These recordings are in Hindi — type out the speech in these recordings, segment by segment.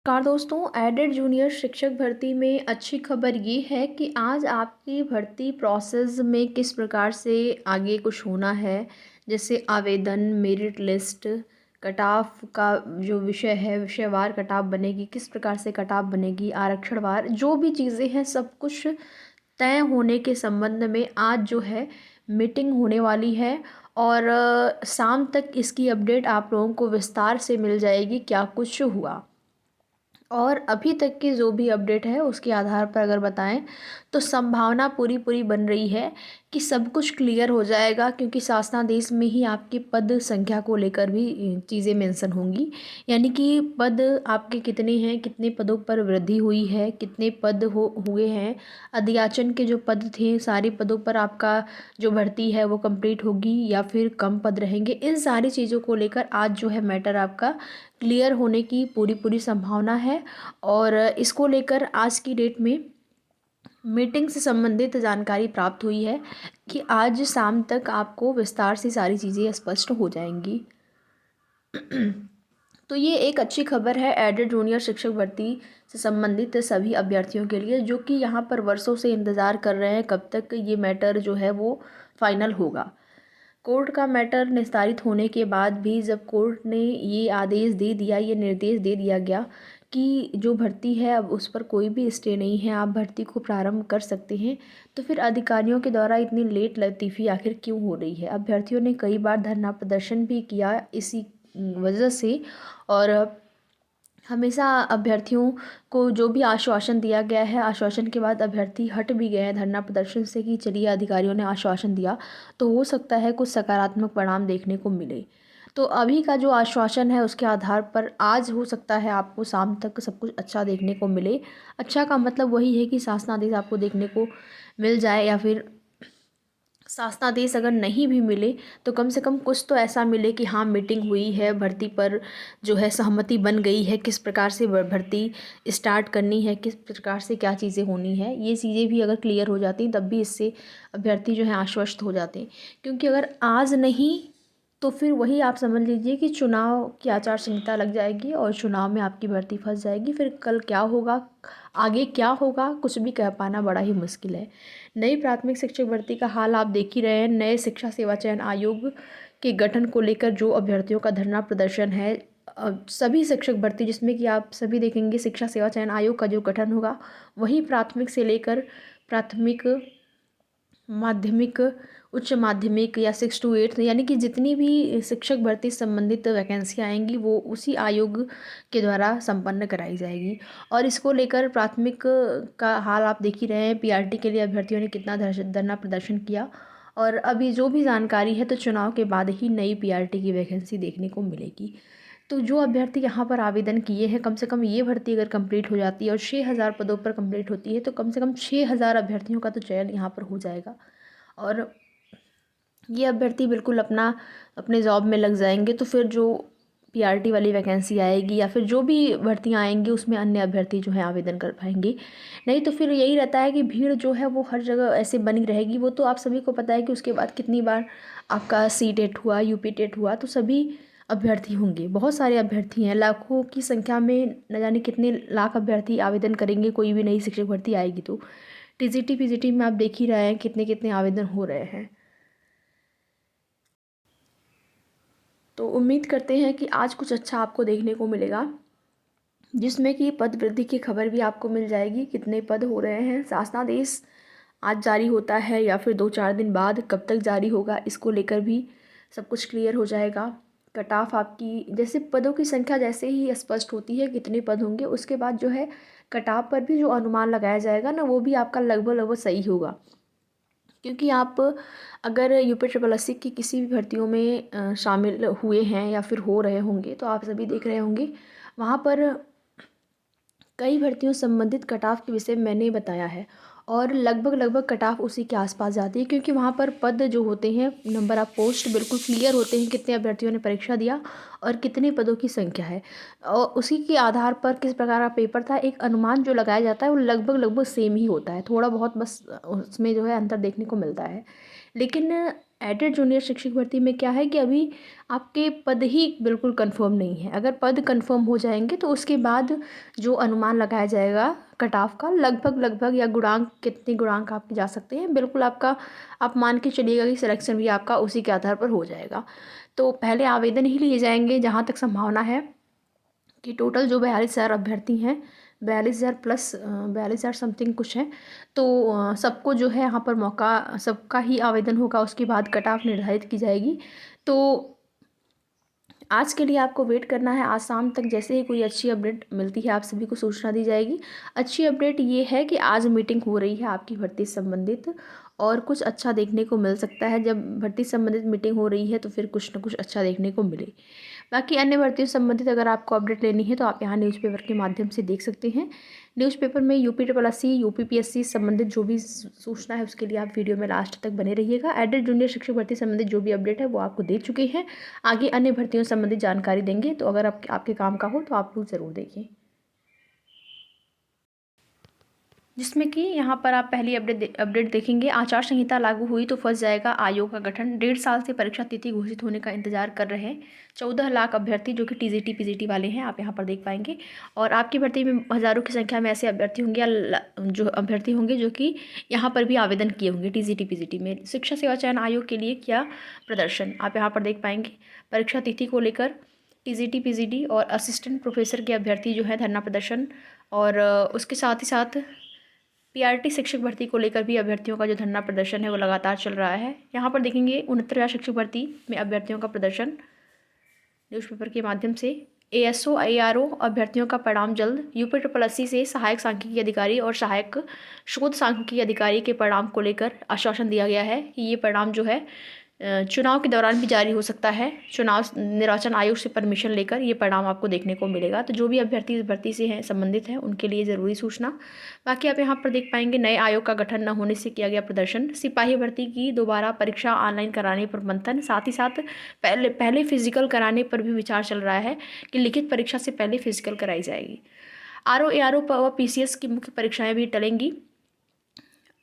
नमस्कार दोस्तों, एडेड जूनियर शिक्षक भर्ती में अच्छी खबर ये है कि आज आपकी भर्ती प्रोसेस में किस प्रकार से आगे कुछ होना है। जैसे आवेदन, मेरिट लिस्ट, कट ऑफ का जो विषय है, विषयवार कट ऑफ बनेगी, किस प्रकार से कट ऑफ बनेगी, आरक्षणवार जो भी चीज़ें हैं सब कुछ तय होने के संबंध में आज जो है मीटिंग होने वाली है। और शाम तक इसकी अपडेट आप लोगों को विस्तार से मिल जाएगी क्या कुछ हुआ। और अभी तक की जो भी अपडेट है उसके आधार पर अगर बताएं तो संभावना पूरी पूरी बन रही है कि सब कुछ क्लियर हो जाएगा, क्योंकि शासनादेश में ही आपके पद संख्या को लेकर भी चीज़ें मेंशन होंगी। यानी कि पद आपके कितने हैं, कितने पदों पर वृद्धि हुई है, कितने पद हुए हैं, अधियाचन के जो पद थे सारे पदों पर आपका जो भर्ती है वो कंप्लीट होगी या फिर कम पद रहेंगे। इन सारी चीज़ों को लेकर आज जो है मैटर आपका क्लियर होने की पूरी पूरी संभावना है। और इसको लेकर आज की डेट में मीटिंग से संबंधित जानकारी प्राप्त हुई है कि आज शाम तक आपको विस्तार से सारी चीज़ें स्पष्ट हो जाएंगी। तो ये एक अच्छी खबर है एडेड जूनियर शिक्षक भर्ती से संबंधित सभी अभ्यर्थियों के लिए, जो कि यहाँ पर वर्षों से इंतज़ार कर रहे हैं कब तक ये मैटर जो है वो फाइनल होगा। कोर्ट का मैटर निस्तारित होने के बाद भी जब कोर्ट ने ये आदेश दे दिया, ये निर्देश दे दिया गया कि जो भर्ती है अब उस पर कोई भी स्टे नहीं है, आप भर्ती को प्रारंभ कर सकते हैं, तो फिर अधिकारियों के द्वारा इतनी लेट लतीफ़ी आखिर क्यों हो रही है। अभ्यर्थियों ने कई बार धरना प्रदर्शन भी किया इसी वजह से। और हमेशा अभ्यर्थियों को जो भी आश्वासन दिया गया है, आश्वासन के बाद अभ्यर्थी हट भी गए हैं धरना प्रदर्शन से कि चलिए अधिकारियों ने आश्वासन दिया तो हो सकता है कुछ सकारात्मक परिणाम देखने को मिले। तो अभी का जो आश्वासन है उसके आधार पर आज हो सकता है आपको शाम तक सब कुछ अच्छा देखने को मिले। अच्छा का मतलब वही है कि शासनादेश आपको देखने को मिल जाए, या फिर शासनादेश अगर नहीं भी मिले तो कम से कम कुछ तो ऐसा मिले कि हाँ मीटिंग हुई है, भर्ती पर जो है सहमति बन गई है, किस प्रकार से भर्ती स्टार्ट करनी है, किस प्रकार से क्या चीज़ें होनी है। ये चीज़ें भी अगर क्लियर हो जाती तब भी इससे अभ्यर्थी जो है आश्वस्त हो जाते हैं। क्योंकि अगर आज नहीं तो फिर वही आप समझ लीजिए कि चुनाव की आचार संहिता लग जाएगी और चुनाव में आपकी भर्ती फंस जाएगी। फिर कल क्या होगा, आगे क्या होगा, कुछ भी कह पाना बड़ा ही मुश्किल है। नई प्राथमिक शिक्षक भर्ती का हाल आप देख ही रहे हैं। नए शिक्षा सेवा चयन आयोग के गठन को लेकर जो अभ्यर्थियों का धरना प्रदर्शन है, सभी शिक्षक भर्ती जिसमें कि आप सभी देखेंगे शिक्षा सेवा चयन आयोग का जो गठन होगा वही प्राथमिक से लेकर प्राथमिक, माध्यमिक, उच्च माध्यमिक या 6 to 8 यानी कि जितनी भी शिक्षक भर्ती संबंधित वैकेंसी आएंगी वो उसी आयोग के द्वारा संपन्न कराई जाएगी। और इसको लेकर प्राथमिक का हाल आप देख ही रहे हैं, पीआरटी के लिए अभ्यर्थियों ने कितना धरना प्रदर्शन किया। और अभी जो भी जानकारी है तो चुनाव के बाद ही नई पीआरटी की वैकेंसी देखने को मिलेगी। तो जो अभ्यर्थी यहाँ पर आवेदन किए हैं, कम से कम ये भर्ती अगर कंप्लीट हो जाती है और 6,000 पदों पर कंप्लीट होती है तो कम से कम 6,000 अभ्यर्थियों का तो चयन यहाँ पर हो जाएगा। और ये अभ्यर्थी बिल्कुल अपने जॉब में लग जाएंगे। तो फिर जो पीआरटी वाली वैकेंसी आएगी या फिर जो भी भर्तियाँ आएंगी उसमें अन्य अभ्यर्थी जो है आवेदन कर पाएंगे। नहीं तो फिर यही रहता है कि भीड़ जो है वो हर जगह ऐसे बनी रहेगी। वो तो आप सभी को पता है कि उसके बाद कितनी बार आपका सी टेट हुआ, यूपी टेट हुआ, तो सभी अभ्यर्थी होंगे, बहुत सारे अभ्यर्थी हैं, लाखों की संख्या में, न जाने कितने लाख अभ्यर्थी आवेदन करेंगे कोई भी नई शिक्षक भर्ती आएगी तो। टीजीटी पीजीटी में आप देख ही रहे हैं कितने कितने आवेदन हो रहे हैं। तो उम्मीद करते हैं कि आज कुछ अच्छा आपको देखने को मिलेगा, जिसमें कि पद वृद्धि की खबर भी आपको मिल जाएगी, कितने पद हो रहे हैं। शासनादेश आज जारी होता है या फिर 2-4 दिन बाद, कब तक जारी होगा इसको लेकर भी सब कुछ क्लियर हो जाएगा। कट ऑफ आपकी जैसे पदों की संख्या जैसे ही स्पष्ट होती है कितने पद होंगे, उसके बाद जो है कट ऑफ पर भी जो अनुमान लगाया जाएगा ना वो भी आपका लगभग लगभग सही होगा। क्योंकि आप अगर यूपी ट्रिपल एस सी की किसी भी भर्तियों में शामिल हुए हैं या फिर हो रहे होंगे तो आप सभी देख रहे होंगे वहाँ पर कई भर्तियों संबंधित कट ऑफ के विषय में मैंने बताया है। और लगभग लगभग कट ऑफ उसी के आसपास जाती है, क्योंकि वहाँ पर पद जो होते हैं, नंबर ऑफ पोस्ट बिल्कुल क्लियर होते हैं, कितने अभ्यर्थियों ने परीक्षा दिया और कितने पदों की संख्या है, और उसी के आधार पर किस प्रकार का पेपर था, एक अनुमान जो लगाया जाता है वो लगभग लगभग सेम ही होता है। थोड़ा बहुत बस उसमें जो है अंतर देखने को मिलता है। लेकिन एडेड जूनियर शिक्षक भर्ती में क्या है कि अभी आपके पद ही बिल्कुल कंफर्म नहीं है। अगर पद कंफर्म हो जाएंगे तो उसके बाद जो अनुमान लगाया जाएगा कट ऑफ का, लगभग या गुणांक, कितने गुणांक आपके जा सकते हैं, बिल्कुल आपका, आप मान के चलिएगा कि सिलेक्शन भी आपका उसी के आधार पर हो जाएगा। तो पहले आवेदन ही लिए जाएंगे जहाँ तक संभावना है कि टोटल जो 42,000 अभ्यर्थी हैं, 42,000 प्लस 42,000 समथिंग कुछ है, तो सबको जो है यहाँ पर मौका, सबका ही आवेदन होगा, उसके बाद कट ऑफ निर्धारित की जाएगी। तो आज के लिए आपको वेट करना है, आज शाम तक जैसे ही कोई अच्छी अपडेट मिलती है आप सभी को सूचना दी जाएगी। अच्छी अपडेट ये है कि आज मीटिंग हो रही है आपकी भर्ती से संबंधित, और कुछ अच्छा देखने को मिल सकता है। जब भर्ती से संबंधित मीटिंग हो रही है तो फिर कुछ ना कुछ अच्छा देखने को मिले। बाकी अन्य भर्तियों से संबंधित अगर आपको अपडेट लेनी है तो आप यहाँ न्यूज़पेपर के माध्यम से देख सकते हैं। न्यूज़पेपर में यूपीएससी, यूपीपीएससी संबंधित जो भी सूचना है उसके लिए आप वीडियो में लास्ट तक बने रहिएगा। एडेड जूनियर शिक्षक भर्ती संबंधित जो भी अपडेट है वो आपको दे चुके हैं। आगे अन्य भर्तियों संबंधित जानकारी देंगे, तो अगर आपके काम का हो तो आप लोग ज़रूर देखिए। जिसमें कि यहाँ पर आप पहली अपडेट देखेंगे, आचार संहिता लागू हुई तो फंस जाएगा आयोग का गठन। 1.5 साल से परीक्षा तिथि घोषित होने का इंतजार कर रहे हैं 14 लाख अभ्यर्थी, जो कि टीजीटी पीजीटी वाले हैं, आप यहाँ पर देख पाएंगे। और आपकी भर्ती में हज़ारों की संख्या में ऐसे अभ्यर्थी होंगे या जो अभ्यर्थी होंगे जो कि यहाँ पर भी आवेदन किए होंगे टीजीटी पीजीटी में। शिक्षा सेवा चयन आयोग के लिए किया प्रदर्शन, आप यहाँ पर देख पाएंगे। परीक्षा तिथि को लेकर टीजीटी पीजीटी और असिस्टेंट प्रोफेसर के अभ्यर्थी जो है धरना प्रदर्शन, और उसके साथ ही साथ पीआरटी शिक्षक भर्ती को लेकर भी अभ्यर्थियों का जो धरना प्रदर्शन है वो लगातार चल रहा है। यहाँ पर देखेंगे 69,000 शिक्षक भर्ती में अभ्यर्थियों का प्रदर्शन न्यूज़पेपर के माध्यम से। एएसओ ARO अभ्यर्थियों का परिणाम जल्द। यूपीएससी से सहायक सांख्यिकी अधिकारी और सहायक शोध सांख्यिकी अधिकारी के परिणाम को लेकर आश्वासन दिया गया है कि ये परिणाम जो है चुनाव के दौरान भी जारी हो सकता है। चुनाव निर्वाचन आयोग से परमिशन लेकर ये परिणाम आपको देखने को मिलेगा। तो जो भी अभ्यर्थी इस भर्ती से हैं संबंधित हैं उनके लिए ज़रूरी सूचना। बाकी आप यहाँ पर देख पाएंगे, नए आयोग का गठन न होने से किया गया प्रदर्शन। सिपाही भर्ती की दोबारा परीक्षा ऑनलाइन कराने पर मंथन, साथ ही साथ पहले फिजिकल कराने पर भी विचार चल रहा है कि लिखित परीक्षा से पहले फिजिकल कराई जाएगी। RO ARO व PCS की मुख्य परीक्षाएँ भी टलेंगी।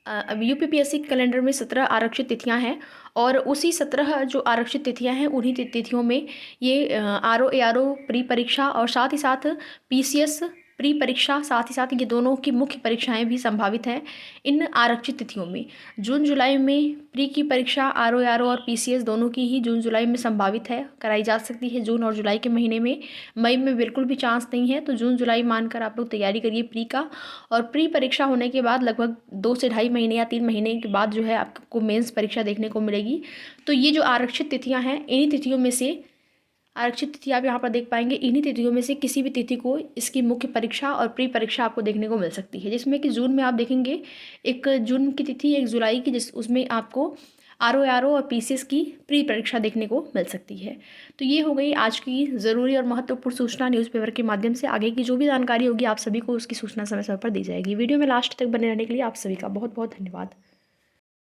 अब यूपीपीएससी के कैलेंडर में 17 आरक्षित तिथियां हैं, और उसी 17 जो आरक्षित तिथियां हैं उन्हीं तिथियों में ये RO ARO प्री परीक्षा और साथ ही साथ PCS प्री परीक्षा, साथ ही साथ ये दोनों की मुख्य परीक्षाएं भी संभावित हैं इन आरक्षित तिथियों में। जून जुलाई में प्री की परीक्षा RO ARO और PCS दोनों की ही जून जुलाई में संभावित है, कराई जा सकती है जून और जुलाई के महीने में। मई में बिल्कुल भी चांस नहीं है, तो जून जुलाई मानकर आप लोग तैयारी करिए प्री का। और प्री परीक्षा होने के बाद लगभग 2 से ढाई महीने या 3 महीने के बाद जो है आपको मेंस परीक्षा देखने को मिलेगी। तो ये जो आरक्षित तिथियां हैं, इन्हीं तिथियों में से आरक्षित तिथि आप यहाँ पर देख पाएंगे, इन्हीं तिथियों में से किसी भी तिथि को इसकी मुख्य परीक्षा और प्री परीक्षा आपको देखने को मिल सकती है। जिसमें कि जून में आप देखेंगे 1 जून की तिथि, 1 जुलाई की, उसमें आपको RO ARO और PCS की प्री परीक्षा देखने को मिल सकती है। तो ये हो गई आज की ज़रूरी और महत्वपूर्ण सूचना न्यूज़पेपर के माध्यम से। आगे की जो भी जानकारी होगी आप सभी को उसकी सूचना समय समय पर दी जाएगी। वीडियो में लास्ट तक बने रहने के लिए आप सभी का बहुत बहुत धन्यवाद।